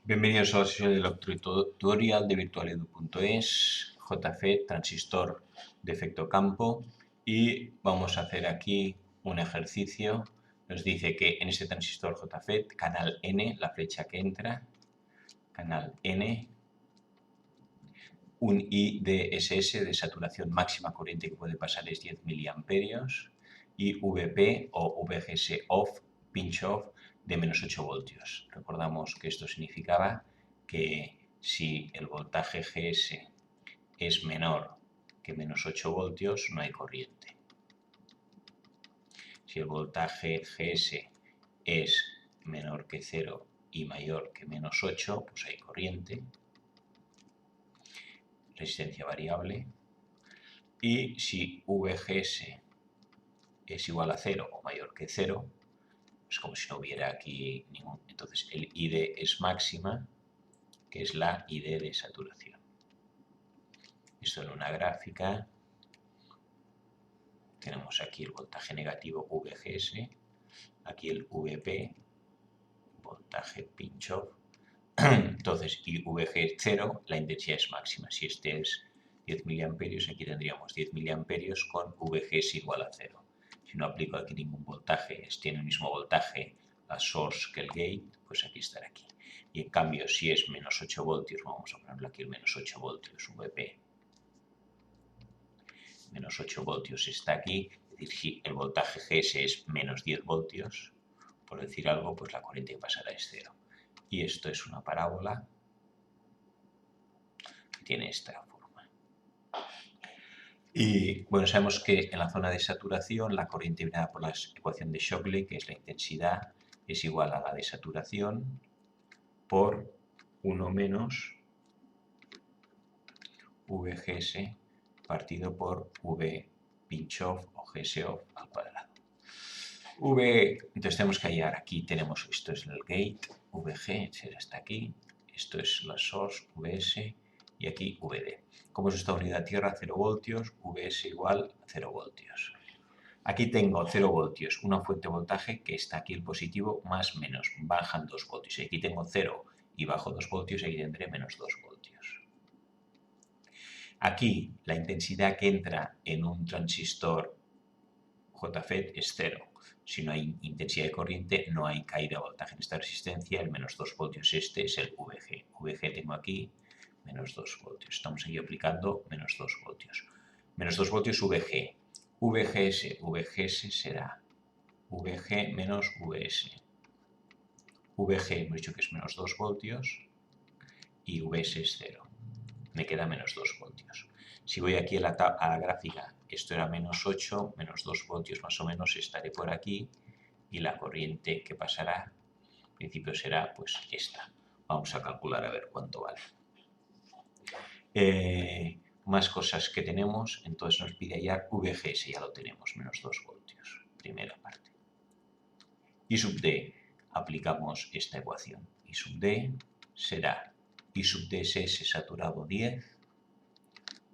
Bienvenidos a la sesión de lectura tutorial de virtualedu.es, JFET, transistor de efecto campo, y vamos a hacer aquí un ejercicio. Nos dice que en este transistor JFET, canal N, la flecha que entra, canal N, un IDSS de saturación máxima corriente que puede pasar es 10 miliamperios y VP o VGS off, pinch off, de menos 8 voltios. Recordamos que esto significaba que si el voltaje GS es menor que menos 8 voltios, no hay corriente. Si el voltaje GS es menor que 0 y mayor que menos 8, pues hay corriente. Resistencia variable. Y si VGS es igual a 0 o mayor que 0, es como si no hubiera aquí ningún. Entonces el ID es máxima, que es la ID de saturación. Esto en una gráfica. Tenemos aquí el voltaje negativo VGS, aquí el VP, voltaje pinch off. Entonces, y VG0, la intensidad es máxima. Si este es 10 miliamperios, aquí tendríamos 10 miliamperios con VG es igual a 0. Si no aplico aquí ningún voltaje, tiene el mismo voltaje la source que el gate, pues aquí estará aquí. Y en cambio, si es menos 8 voltios, vamos a ponerlo aquí el menos 8 voltios, VP. Menos 8 voltios está aquí. Es decir, si el voltaje GS es menos 10 voltios, por decir algo, pues la corriente que pasará es 0. Y esto es una parábola que tiene esta forma. Y bueno, sabemos que en la zona de saturación la corriente viene por la ecuación de Shockley, que es la intensidad, es igual a la de saturación por 1 menos VGS partido por V pinch off o GS off al cuadrado. Entonces tenemos que hallar, aquí tenemos, esto es el gate, VG, será hasta aquí, esto es la source, VS, y aquí VD. Como es esta unidad tierra, 0 voltios, VS igual a 0 voltios. Aquí tengo 0 voltios, una fuente de voltaje que está aquí el positivo, más menos, bajan 2 voltios. Y aquí tengo 0 y bajo 2 voltios, y aquí tendré menos 2 voltios. Aquí la intensidad que entra en un transistor JFET es 0. Si no hay intensidad de corriente, no hay caída de voltaje en esta resistencia. El menos 2 voltios este es el VG. VG tengo aquí menos 2 voltios. Estamos aquí aplicando menos 2 voltios. Menos 2 voltios VG. VGS será VG menos VS. VG hemos dicho que es menos 2 voltios y VS es 0. Me queda menos 2 voltios. Si voy aquí a la gráfica, esto era menos 8, menos 2 voltios más o menos, estaré por aquí y la corriente que pasará, en principio será pues esta. Vamos a calcular a ver cuánto vale. Más cosas que tenemos, entonces nos pide hallar VGS, ya lo tenemos, menos 2 voltios, primera parte. I sub D, aplicamos esta ecuación. I sub D será I sub DSS saturado 10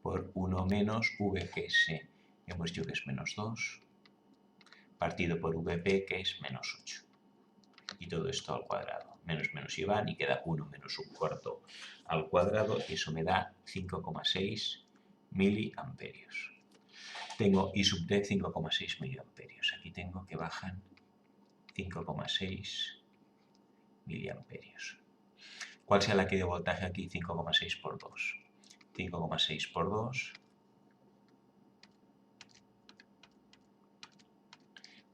por 1 menos VGS, hemos dicho que es menos 2, partido por VP, que es menos 8. Y todo esto al cuadrado. Menos menos y van, y queda 1 menos un cuarto al cuadrado, y eso me da 5,6 miliamperios. Tengo I sub D 5,6 miliamperios. Aquí tengo que bajan 5,6 miliamperios. ¿Cuál será la que de voltaje aquí? 5,6 por 2. 5,6 por 2,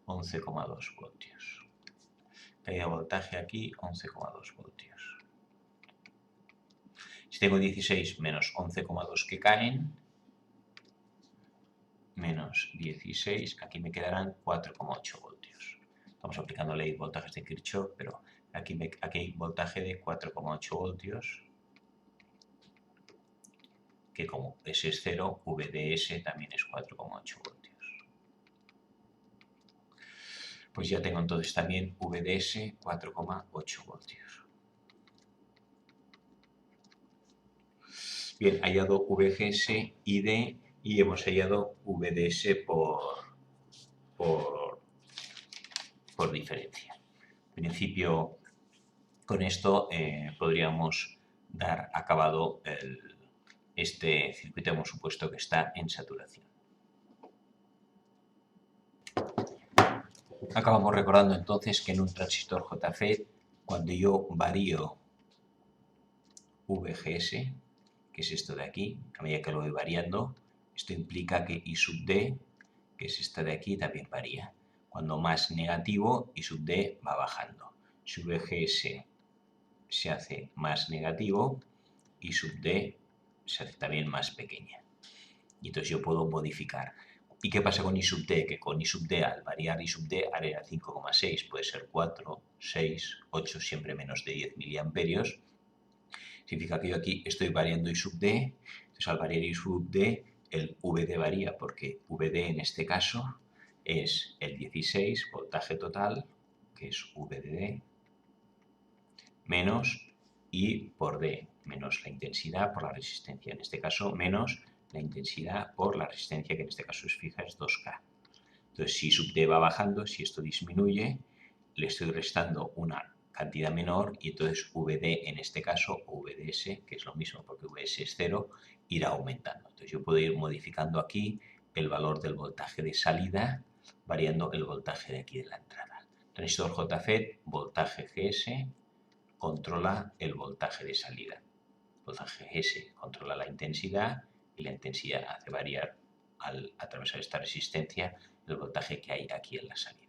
11,2 voltios. Caída de voltaje aquí, 11,2 voltios. Si tengo 16 menos 11,2 que caen, menos 16, aquí me quedarán 4,8 voltios. Estamos aplicando la ley de voltajes de Kirchhoff, pero aquí hay voltaje de 4,8 voltios, que como S es 0, VDS también es 4,8 voltios. Pues ya tengo entonces también VDS 4,8 voltios. Bien, hallado VGS, ID, y hemos hallado VDS por diferencia. En principio, Con esto podríamos dar acabado este circuito. Hemos supuesto que está en saturación. Acabamos recordando entonces que en un transistor JFET, cuando yo varío VGS, que es esto de aquí, a medida que lo voy variando, esto implica que I sub D, que es esta de aquí, también varía. Cuando más negativo, I sub D va bajando. Si VGS se hace más negativo, I sub D se hace también más pequeña. Y entonces yo puedo modificar. ¿Y qué pasa con I sub D? Que con I sub D, al variar I sub D, haré 5,6, puede ser 4, 6, 8, siempre menos de 10 miliamperios. Significa que yo aquí estoy variando I sub D, entonces al variar I sub D, el VD varía, porque VD en este caso es el 16, voltaje total, que es VDD, menos I por D, menos la intensidad por la resistencia, en este caso menos la intensidad por la resistencia, que en este caso es fija, es 2K. Entonces, si sub D va bajando, si esto disminuye, le estoy restando una cantidad menor y entonces VD en este caso, o VDS, que es lo mismo porque VS es 0, irá aumentando. Entonces yo puedo ir modificando aquí el valor del voltaje de salida variando el voltaje de aquí de la entrada. Transistor JFET, voltaje GS, controla el voltaje de salida. El voltaje GS controla la intensidad y la intensidad hace variar al atravesar esta resistencia el voltaje que hay aquí en la salida.